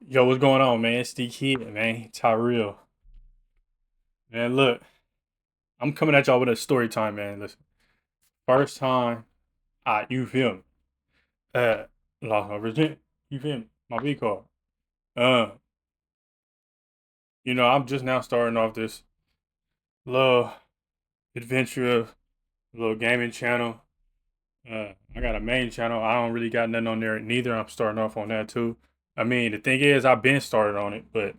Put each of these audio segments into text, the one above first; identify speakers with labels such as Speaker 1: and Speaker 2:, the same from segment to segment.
Speaker 1: Yo, what's going on, man? It's the kid, man. Tyrell. Man, look, I'm coming at y'all with a story time, man. Listen, first time you feel me? Uh, lost my virginity. You feel me? My V card. Uh, I'm just now starting off this little adventure, little gaming channel. I got a main channel. I don't really got nothing on there neither. I'm starting off on that too. I mean, the thing is, I've been started on it, but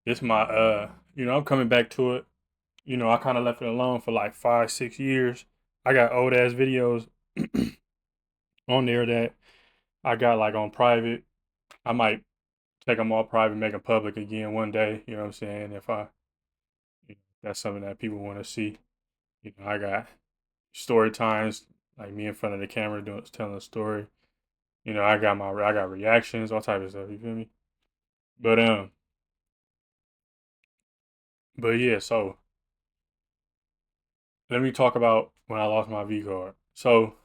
Speaker 1: this my I'm coming back to it. I kind of left it alone for like 5, 6 years. I got old ass videos on there that I got like on private. I might take them all private, make them public again one day. You know what I'm saying? If that's something that people want to see. I got story times like me in front of the camera doing telling a story. I got reactions, all type of stuff. You feel me? But um, but yeah. So let me talk about when I lost my V card. So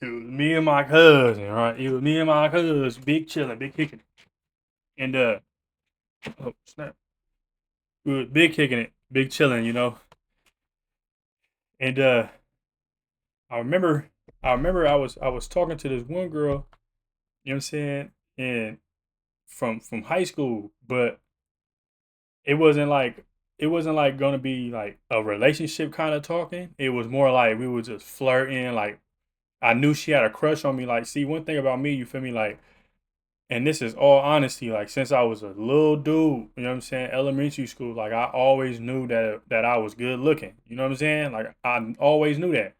Speaker 1: it was me and my cousin, right? It was me and my cousin, big chilling, big kicking, and oh snap, we was big kicking it, big chilling, And I remember, I was talking to this one girl, you know what I'm saying, and from high school, but it wasn't like it wasn't like gonna be like a relationship kind of talking. It was more like we were just flirting. Like I knew she had a crush on me. Like, see, one thing about me, you feel me, like. And this is all honesty, like since I was a little dude, you know what I'm saying, elementary school, like I always knew that I was good looking. You know what I'm saying? Like I always knew that.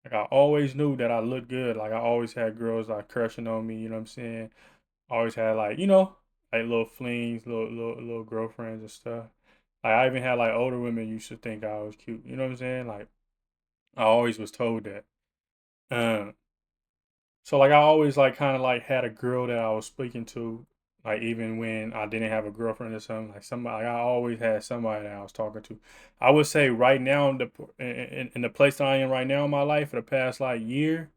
Speaker 1: Like I always knew that I looked good. Like I always had girls like crushing on me, you know what I'm saying? Always had like, like little flings, little girlfriends and stuff. Like I even had like older women used to think I was cute. You know what I'm saying? Like I always was told that. Um So like I always like kind of like had a girl that I was speaking to, like even when I didn't have a girlfriend or something, like somebody, like I always had somebody that I was talking to. I would say right now in the place that I am right now in my life for the past like year,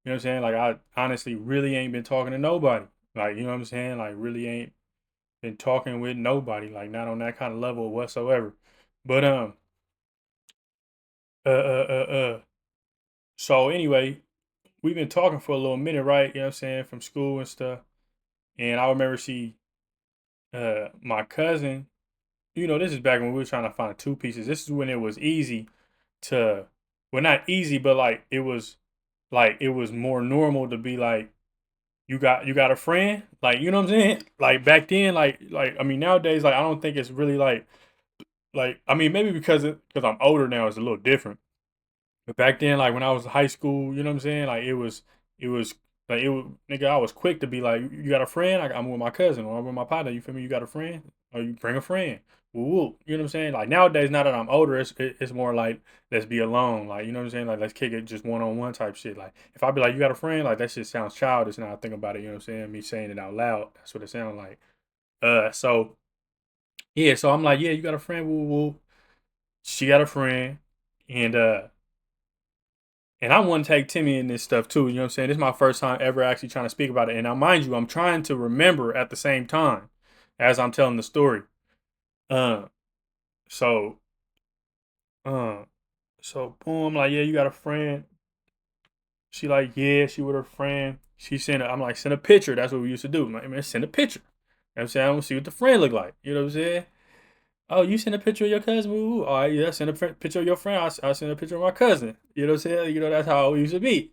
Speaker 1: you know what I'm saying? Like I honestly really ain't been talking to nobody. Like, you know what I'm saying? Like really ain't been talking with nobody, like not on that kind of level whatsoever. But uh uh uh uh so anyway, we've been talking for a little minute, right? You know what I'm saying, from school and stuff. And I remember my cousin, this is back when we were trying to find two pieces. This is when it was easy to, well, not easy, but like it was more normal to be like, you got a friend, like you know what I'm saying. Like back then, I mean nowadays, like I don't think it's really like I mean maybe because I'm older now, it's a little different. But back then, like when I was in high school, you know what I'm saying? Like it was like it was nigga, I was quick to be like, you got a friend? I'm with my cousin or I'm with my partner, you feel me? You got a friend? Or you bring a friend. Woo woo. You know what I'm saying? Like nowadays, now that I'm older, it's more like let's be alone. Like, you know what I'm saying? Like let's kick it just one on one type shit. Like if I be like, you got a friend, like that shit sounds childish now I think about it, you know what I'm saying? Me saying it out loud. That's what it sounds like. So yeah, so I'm like, yeah, you got a friend, woo woo. She got a friend. And I want to take Timmy in this stuff too. You know what I'm saying? This is my first time ever actually trying to speak about it. And now, mind you, I'm trying to remember at the same time as I'm telling the story. Uh, so, uh, so boom, I'm like, yeah, you got a friend. She like, yeah, she with her friend. She sent, I'm like, send a picture. That's what we used to do. I'm like, man, send a picture. You know what I'm saying? I want to see what the friend look like. You know what I'm saying? Oh, you send a picture of your cousin? Ooh, all right, yeah, send a picture of your friend. I send a picture of my cousin. You know what I'm saying? That's how we used to be.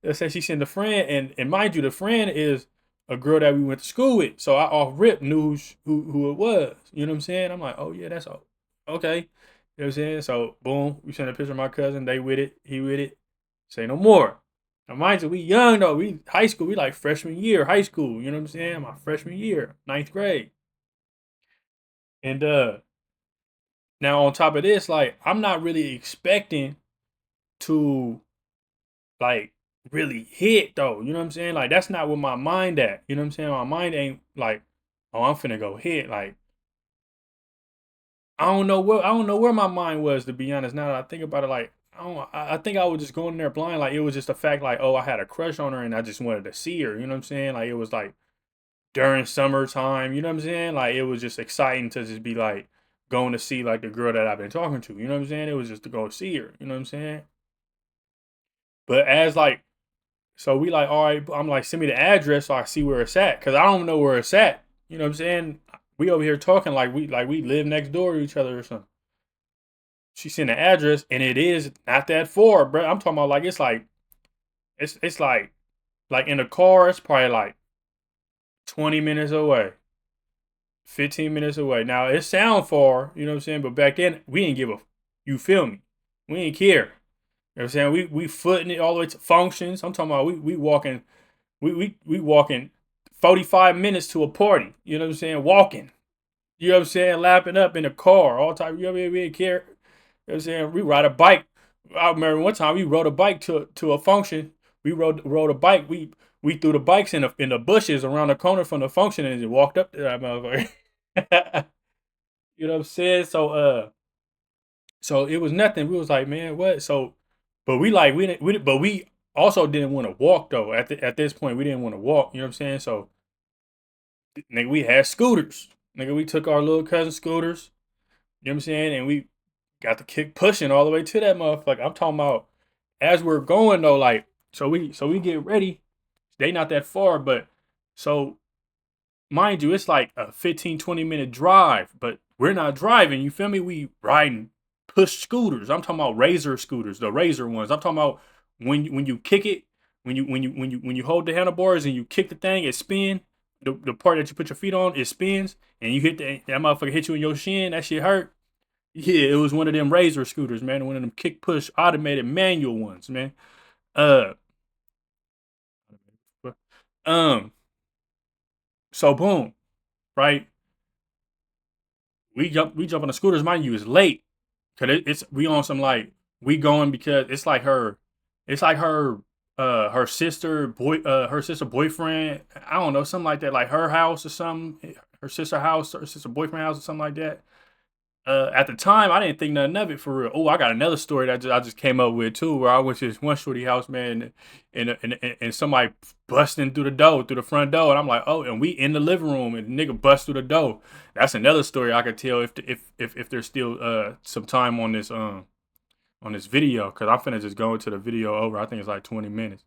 Speaker 1: Let's say she sent a friend, and mind you, the friend is a girl that we went to school with. So I off rip knew who it was. You know what I'm saying? I'm like, oh yeah, that's all. Okay. You know what I'm saying? So boom, we sent a picture of my cousin. They with it. He with it. Say no more. Now mind you, we young though. We high school. We like freshman year, high school. You know what I'm saying? My freshman year, ninth grade. And now on top of this, like I'm not really expecting to like really hit though. You know what I'm saying? Like that's not where my mind at. You know what I'm saying? My mind ain't like, oh, I'm finna go hit. Like I don't know where my mind was, to be honest. Now that I think about it, like I think I was just going in there blind. Like it was just a fact, like, oh, I had a crush on her and I just wanted to see her. You know what I'm saying? Like it was like during summertime. You know what I'm saying? Like it was just exciting to just be like going to see like the girl that I've been talking to. You know what I'm saying? It was just to go see her. You know what I'm saying? But as like, so we like, all right. I'm like, send me the address so I see where it's at, cause I don't know where it's at. You know what I'm saying? We over here talking like we live next door to each other or something. She sent the address, and it is not that far, bro. I'm talking about like it's like in the car, it's probably like 20 minutes away, 15 minutes away. Now it sound far, you know what I'm saying? But back then we didn't give a, you feel me? We didn't care. You know what I'm saying? We footing it all the way to functions. I'm talking about we walking, we walking 45 minutes to a party. You know what I'm saying? Walking. You know what I'm saying? Lapping up in the car, all time. You know what I mean? We didn't care. You know what I'm saying? We ride a bike. I remember one time we rode a bike to a function. We rode a bike. We threw the bikes in the bushes around the corner from the function and just walked up to that motherfucker. You know what I'm saying? So it was nothing. We was like, man, what? So, but we like we didn't but we also didn't want to walk though. At this point, we didn't want to walk. You know what I'm saying? So, nigga, we had scooters. Nigga, we took our little cousin scooters. You know what I'm saying? And we got the kick pushing all the way to that motherfucker. I'm talking about as we're going though, like so we get ready. They not that far, but so mind you, it's like a 15-20 minute drive, but we're not driving. You feel me? We riding push scooters. I'm talking about razor scooters, the razor ones. I'm talking about when you kick it, when you hold the handlebars and you kick the thing, it spin. The part that you put your feet on, it spins, and you hit that motherfucker hit you in your shin. That shit hurt. Yeah, it was one of them razor scooters, man. One of them kick push automated manual ones, man. Uh, um, so boom, right? We jump on the scooters. Mind you, it's late because it's we on some like we going because it's like her sister her sister boyfriend. I don't know, something like that, like her house or something. Her sister house, her sister boyfriend house or something like that. At the time, I didn't think nothing of it for real. Oh, I got another story that I just came up with too, where I went to this one shorty house, man, and somebody busting through the door, through the front door, and I'm like, oh, and we in the living room, and the nigga bust through the door. That's another story I could tell if there's still some time on this video, cause I'm finna just go into the video over. I think it's like 20 minutes.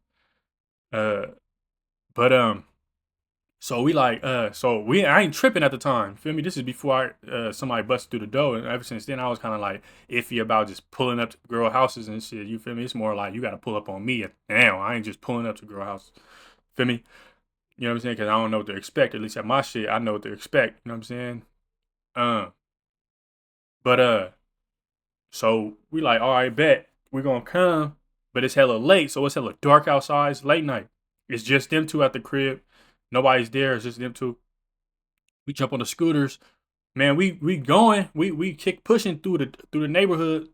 Speaker 1: Uh, but So we like, I ain't tripping at the time. Feel me? This is before somebody busted through the door, and ever since then I was kind of like iffy about just pulling up to girl houses and shit. You feel me? It's more like you got to pull up on me now. I ain't just pulling up to girl houses. Feel me? You know what I'm saying? Because I don't know what to expect. At least at my shit, I know what to expect. You know what I'm saying? Uh, but so we like, all right, bet we're gonna come, but it's hella late, so it's hella dark outside. It's late night. It's just them two at the crib. Nobody's there. It's just them two. We jump on the scooters. Man, we going, we kick pushing through the neighborhood.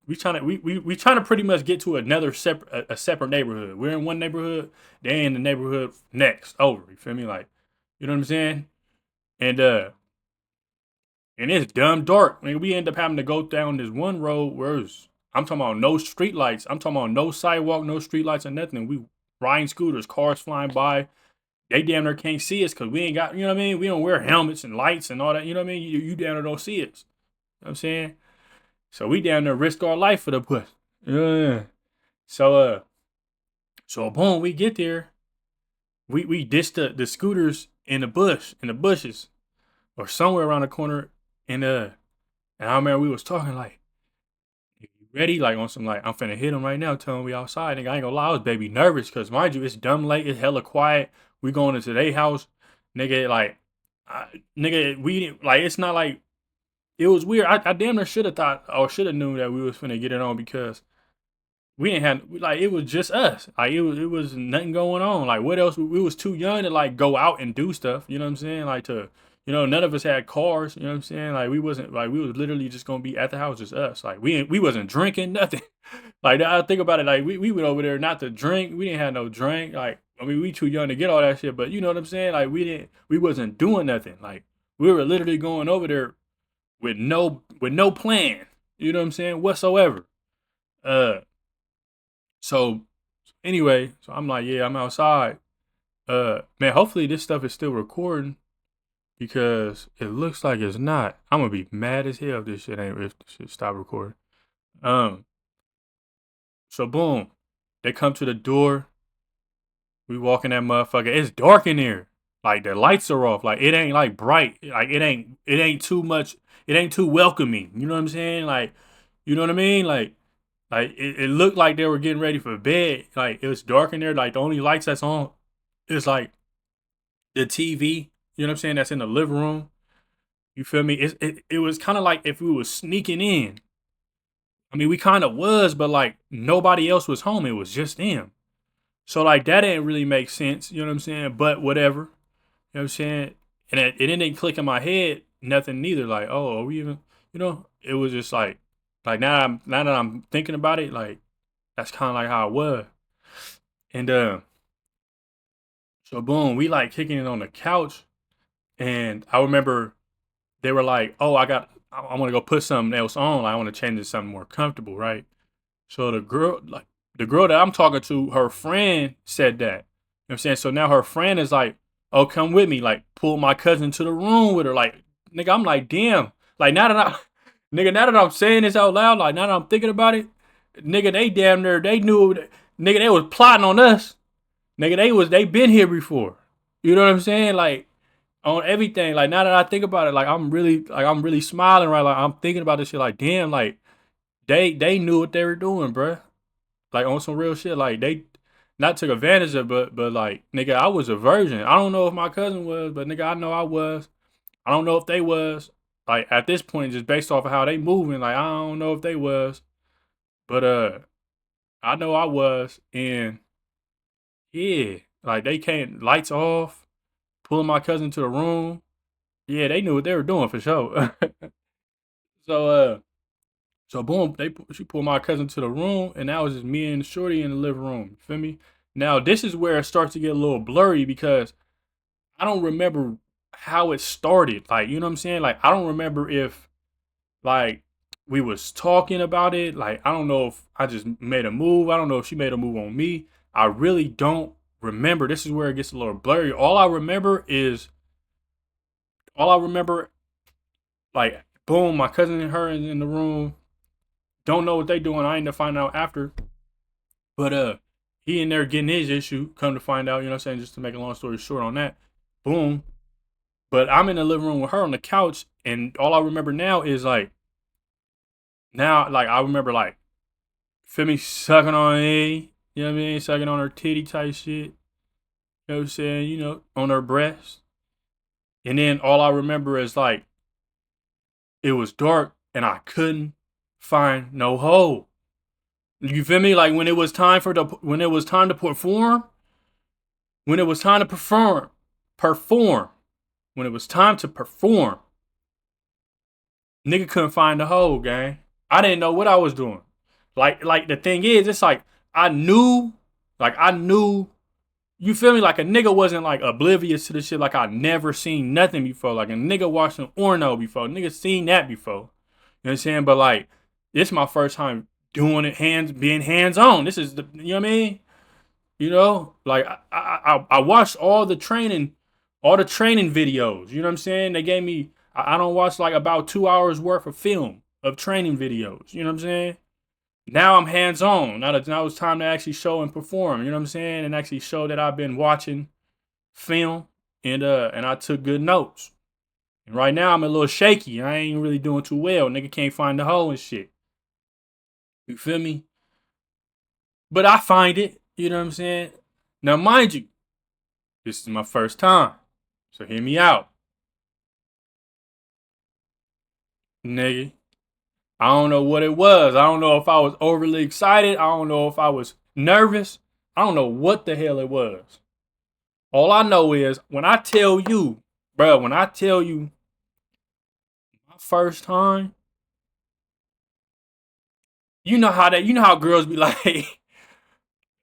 Speaker 1: We trying to pretty much get to another separate a separate neighborhood. We're in one neighborhood, they in the neighborhood next over. You feel me? Like, you know what I'm saying? And and it's dumb dark. I mean, we end up having to go down this one road where I'm talking about no street lights. I'm talking about no sidewalk, no street lights or nothing. We riding scooters, cars flying by. They damn near can't see us because we ain't got, you know what I mean? We don't wear helmets and lights and all that. You know what I mean? You down there don't see us. You know what I'm saying? So we down there risk our life for the push. Yeah. So so boom, we get there. We ditch the scooters in the bushes, or somewhere around the corner. And I remember we was talking like, you ready? Like on some like, I'm finna hit him right now, telling we outside. Nigga, I ain't gonna lie, I was baby nervous because mind you, it's dumb late, it's hella quiet. We going into their house, nigga. Like, nigga, we didn't like. It's not like it was weird. I damn near should have thought or should have knew that we was finna get it on because we didn't have like it was just us. Like it was nothing going on. Like what else? We was too young to like go out and do stuff. You know what I'm saying? Like to none of us had cars. You know what I'm saying? Like we wasn't like we was literally just gonna be at the house just us. Like we wasn't drinking nothing. Like I think about it. Like we went over there not to drink. We didn't have no drink. Like I mean we too young to get all that shit. But you know what I'm saying? Like we wasn't doing nothing. Like we were literally going over there with no plan. You know what I'm saying? Whatsoever. Uh So anyway, so I'm like, yeah, I'm outside. Man, hopefully this stuff is still recording because it looks like it's not. I'm gonna be mad as hell if this shit ain't if this shit stop recording. Um, so boom, they come to the door. We walk in that motherfucker. It's dark in there. Like the lights are off. Like it ain't like bright. Like it ain't too much. It ain't too welcoming. You know what I'm saying? Like, you know what I mean? Like it looked like they were getting ready for bed. Like it was dark in there. Like the only lights that's on is like the TV. You know what I'm saying? That's in the living room. You feel me? It was kind of like if we was sneaking in. I mean, we kind of was, but like nobody else was home. It was just them. So like that didn't really make sense. You know what I'm saying? But whatever. You know what I'm saying? And it didn't click in my head, nothing neither. Like, oh, are we even, it was just like now that I'm thinking about it, like that's kind of like how it was. And so boom, we like kicking it on the couch, and I remember they were like, oh, I want to go put something else on. Like, I want to change it to something more comfortable, right? So the girl that I'm talking to, her friend said that. You know what I'm saying? So now her friend is like, oh, come with me. Like, pull my cousin to the room with her. Like, nigga, I'm like, damn. Like, now that I'm saying this out loud, like, now that I'm thinking about it, nigga, they damn near, they knew, nigga, they was plotting on us. Nigga, they been here before. You know what I'm saying? Like, on everything. Like, now that I think about it, like, I'm really smiling, right? Like, I'm thinking about this shit, like, damn, like, they knew what they were doing, bruh. Like on some real shit. Like they not took advantage of, but like nigga, I was a virgin. I don't know if my cousin was, but nigga, I know I was. I don't know if they was. Like at this point, just based off of how they moving, like I don't know if they was, but I know I was, and yeah, like they came lights off, pulling my cousin to the room. Yeah, they knew what they were doing for sure. so So boom, she pulled my cousin to the room, and now it's just me and Shorty in the living room. You feel me? Now this is where it starts to get a little blurry because I don't remember how it started. Like, you know what I'm saying? Like, I don't remember if like we was talking about it. Like, I don't know if I just made a move. I don't know if she made a move on me. I really don't remember. This is where it gets a little blurry. All I remember, like, boom, my cousin and her in the room. Don't know what they doing. I ain't to find out after. But he in there getting his issue. Come to find out, you know what I'm saying? Just to make a long story short on that. Boom. But I'm in the living room with her on the couch, and all I remember now is like I remember like feel me sucking on A, you know what I mean? Sucking on her titty type shit. You know what I'm saying? You know, on her breast. And then all I remember is like it was dark and I couldn't find no hole. You feel me? Like when it was time to perform, when it was time to perform, when it was time to perform, nigga couldn't find the hole, gang. I didn't know what I was doing. Like the thing is, it's like I knew, you feel me? Like a nigga wasn't like oblivious to the shit. Like I never seen nothing before. Like a nigga watched an Orno before. Nigga seen that before. You know what I'm saying? But like, this my first time doing it being hands on. This is you know what I mean? You know, like I watched all the training videos. You know what I'm saying? They gave me. I don't watch like about 2 hours worth of film of training videos. You know what I'm saying? Now I'm hands on. Now it's time to actually show and perform. You know what I'm saying? And actually show that I've been watching film and I took good notes. And right now I'm a little shaky. I ain't really doing too well. Nigga can't find the hole and shit. You feel me? But I find it. You know what I'm saying? Now mind you, this is my first time. So hear me out. Nigga. I don't know what it was. I don't know if I was overly excited. I don't know if I was nervous. I don't know what the hell it was. All I know is when I tell you, bro, when I tell you my first time, you know how girls be like,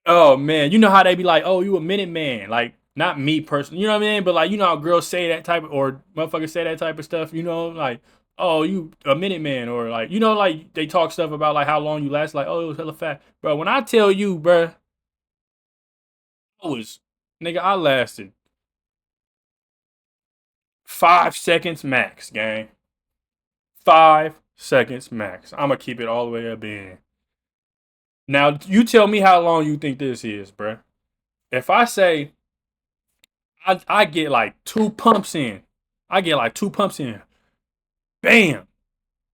Speaker 1: oh man, you know how they be like, oh, you a minute man. Like, not me personally, you know what I mean? But like, you know how girls say that type of, or motherfuckers say that type of stuff, you know, like, oh, you a minute man, or like, like they talk stuff about like how long you last, like, oh, it was hella fat. Bro, when I tell you, bro, I was, nigga, I lasted 5 seconds max, gang. 5 seconds max. I'ma keep it all the way up in. Now, you tell me how long you think this is, bro. If I say I get like 2 pumps in, I get like 2 pumps in, bam,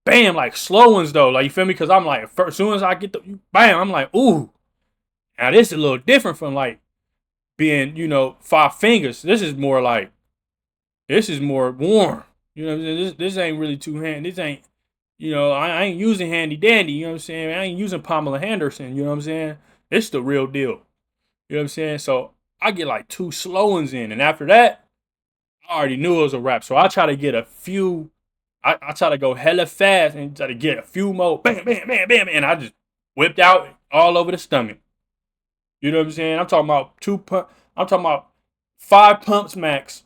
Speaker 1: bam, like slow ones though, like you feel me? Because I'm like, as soon as I get the bam, I'm like, ooh. Now this is a little different from like being, 5 fingers. This is more warm. You know what I'm saying? This ain't really two hand. This ain't, I ain't using handy dandy. You know what I'm saying? I ain't using Pamela Henderson. You know what I'm saying? It's the real deal. You know what I'm saying? So I get like 2 slow ones in, and after that, I already knew it was a wrap. So I try to get a few. I try to go hella fast and try to get a few more. Bam, bam, bam, bam, and I just whipped out all over the stomach. You know what I'm saying? I'm talking about I'm talking about 5 pumps max,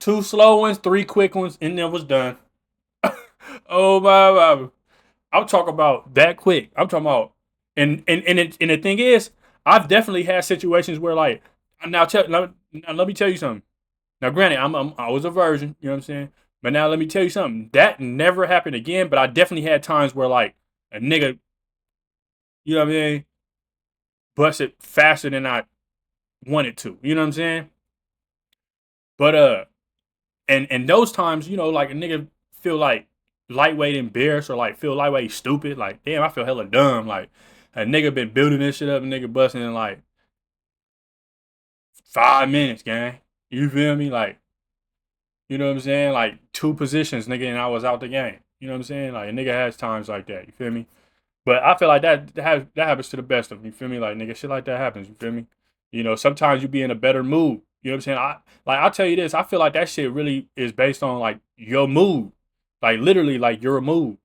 Speaker 1: 2 slow ones, 3 quick ones, and then was done. Oh my! I'm talking about that quick. I'm talking about, and the thing is, I've definitely had situations where like now let me tell you something. Now, granted, I was a virgin. You know what I'm saying? But now let me tell you something. That never happened again. But I definitely had times where like a nigga, you know what I mean, busted faster than I wanted to. You know what I'm saying? But and those times, like a nigga feel like lightweight embarrassed or like feel lightweight stupid. Like, damn, I feel hella dumb. Like a nigga been building this shit up, and nigga busting in like 5 minutes, gang. You feel me? Like, you know what I'm saying? Like 2 positions, nigga, and I was out the game. You know what I'm saying? Like a nigga has times like that. You feel me? But I feel like that happens to the best of them. You feel me? Like nigga, shit like that happens. You feel me? Sometimes you be in a better mood. You know what I'm saying? I'll tell you this. I feel like that shit really is based on like your mood, like literally like your mood.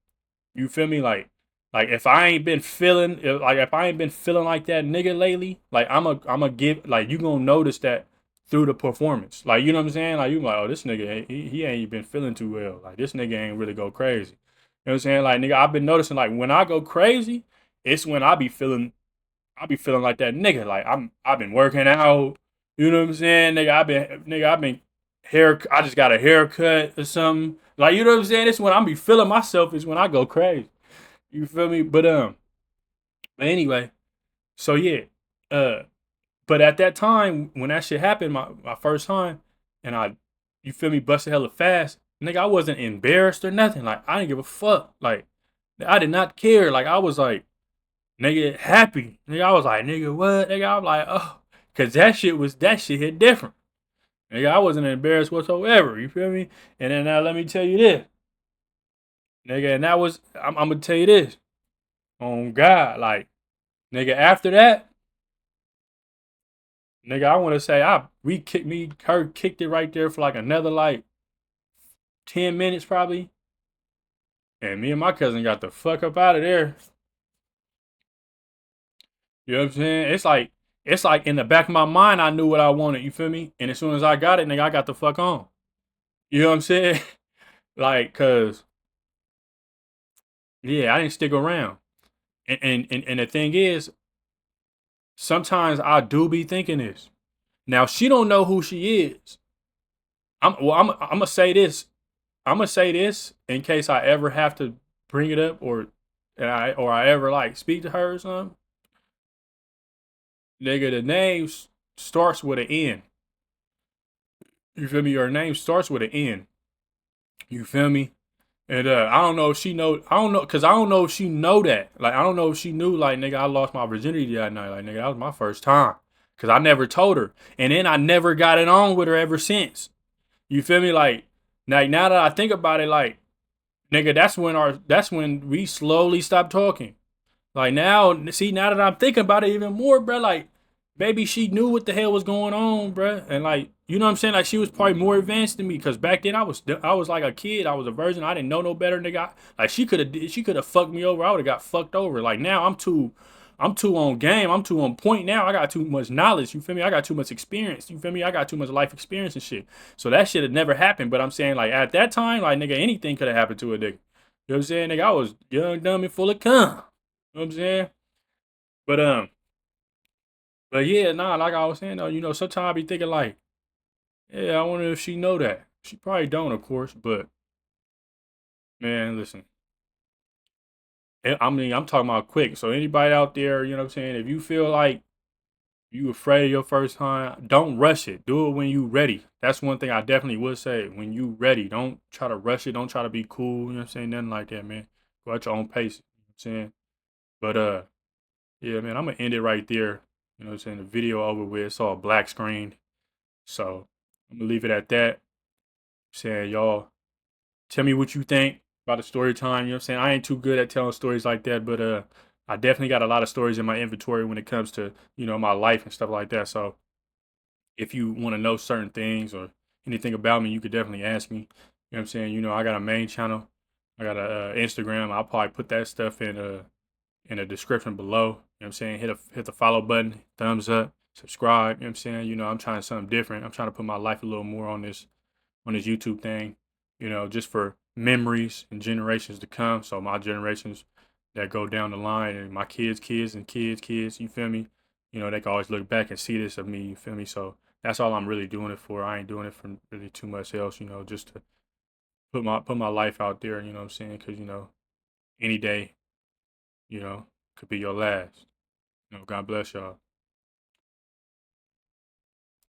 Speaker 1: You feel me? Like if I ain't been feeling if I ain't been feeling like that nigga lately, like I'm a give like you gonna notice that through the performance. Like, you know what I'm saying? Like you like, oh, this nigga he ain't been feeling too well. Like this nigga ain't really go crazy. You know what I'm saying? Like nigga, I've been noticing like when I go crazy, it's when I be feeling like that nigga. Like I've been working out. You know what I'm saying? I've been I just got a haircut or something. Like, you know what I'm saying? It's when I be feeling myself is when I go crazy. You feel me? But anyway, so yeah. Uh but at that time, when that shit happened, my first time, and you feel me, busted hella fast, nigga, I wasn't embarrassed or nothing. Like, I didn't give a fuck. Like, I did not care. Like, I was like, nigga, happy. Nigga, I was like, nigga, what? Nigga, I was like, oh, cause that shit hit different. Nigga, I wasn't embarrassed whatsoever. You feel me? And then now let me tell you this, nigga, and that was, I'm gonna tell you this, on God, like, nigga, after that, nigga, I want to say her kicked it right there for like another like 10 minutes probably, and me and my cousin got the fuck up out of there. You know what I'm saying? It's like in the back of my mind, I knew what I wanted. You feel me? And as soon as I got it, nigga, I got the fuck on. You know what I'm saying? Like, cause yeah, I didn't stick around. And the thing is, sometimes I do be thinking this. Now she don't know who she is. I'm gonna say this. I'm gonna say this in case I ever have to bring it up or I ever like speak to her or something. Nigga, the name starts with an N. You feel me? Her name starts with an N. You feel me? And I don't know if she know. I don't know because I don't know if she know that. Like I don't know if she knew. Like nigga, I lost my virginity that night. Like nigga, that was my first time. Cause I never told her, and then I never got it on with her ever since. You feel me? Like now that I think about it, like nigga, that's when we slowly stopped talking. Like now, see, now that I'm thinking about it even more, bro, like maybe she knew what the hell was going on, bro, and like you know what I'm saying, like she was probably more advanced than me, cause back then I was like a kid, I was a virgin, I didn't know no better, nigga. Like she could have fucked me over, I would have got fucked over. Like now I'm too on game. I'm too on point now. I got too much knowledge. You feel me? I got too much experience. You feel me? I got too much life experience and shit. So that shit had never happened. But I'm saying, like, at that time, like, nigga, anything could have happened to a nigga. You know what I'm saying? Nigga, I was young, dumb, and full of cum. You know what I'm saying? But but yeah, nah, like I was saying though, sometimes I be thinking like, yeah, I wonder if she know that. She probably don't, of course, but man, listen. I mean, I'm talking about quick. So anybody out there, you know what I'm saying? If you feel like you afraid of your first time, don't rush it. Do it when you ready. That's one thing I definitely would say. When you ready, don't try to rush it. Don't try to be cool. You know what I'm saying? Nothing like that, man. Go at your own pace. You know what I'm saying? But yeah, man, I'm gonna end it right there. You know what I'm saying? The video over with. It's all black screen. So I'm gonna leave it at that. Saying y'all tell me what you think about the story time. You know what I'm saying? I ain't too good at telling stories like that, but I definitely got a lot of stories in my inventory when it comes to, my life and stuff like that. So if you want to know certain things or anything about me, you could definitely ask me. You know what I'm saying? I got a main channel. I got a Instagram. I'll probably put that stuff in the description below. You know what I'm saying? Hit the follow button, thumbs up, subscribe. You know what I'm saying? I'm trying something different. I'm trying to put my life a little more on this YouTube thing, just for memories and generations to come. So my generations that go down the line and my kids and kids, you feel me? They can always look back and see this of me, you feel me? So that's all I'm really doing it for. I ain't doing it for really too much else, just to put my life out there, you know what I'm saying? Cause any day, could be your last. God bless y'all.